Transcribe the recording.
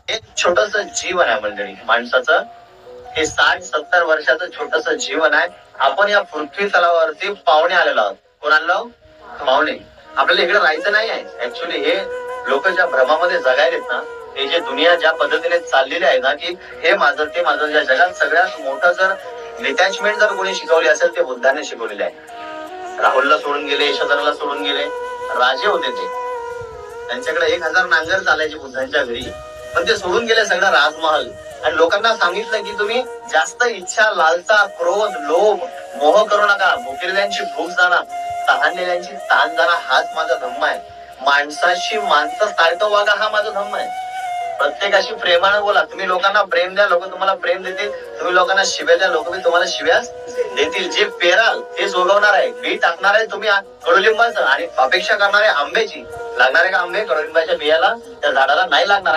एक छोटस जीवन आहे मंडळी माणसाचं. हे 60-70 वर्षाचं छोटस जीवन आहे. आपण या पृथ्वी तलावावरती पाहुणे आलेलो आहोत. कोण आलो? पाहुणे. आपल्याला इकडे राहायचं नाही आहे. ऍक्च्युली हे लोक ज्या भ्रमामध्ये जगायलेत ना, हे जे दुनिया ज्या पद्धतीने चाललेली आहे ना, की हे माझं ते माझं, ज्या जगात सगळ्यात मोठं जर डिटॅचमेंट जर कोणी शिकवली असेल ते बुद्धाने शिकवलेले आहे. राहुलला सोडून गेले, शतरला सोडून गेले, राजे होते ते. त्यांच्याकडे 1000 नांगर चालायचे बुद्धांच्या घरी, पण ते सोडून गेले सगळं राजमहल. आणि लोकांना सांगितलं की तुम्ही जास्त इच्छा, लालसा, क्रोध, लोभ, मोह करू नका. भुकेलेल्यांची भूक जाणार, तहानलेल्यांची तहान जाणार, हाच माझा धम्म आहे. माणसाशी माणसं सारखं वागा, हा माझा धम्म आहे. प्रत्येकाशी प्रेमानं बोला. तुम्ही लोकांना प्रेम द्या, लोक तुम्हाला प्रेम देतील. तुम्ही लोकांना शिव्या द्या, लोक तुम्हाला शिव्या देतील. जे पेराल ते जोगवणार आहे. बी टाकणार आहे तुम्ही कडुलिंबाचं, आणि अपेक्षा करणार आहे आंब्याची. लागणार आहे का आंबे कडुलिंबाच्या बियाला? त्या झाडाला नाही लागणार.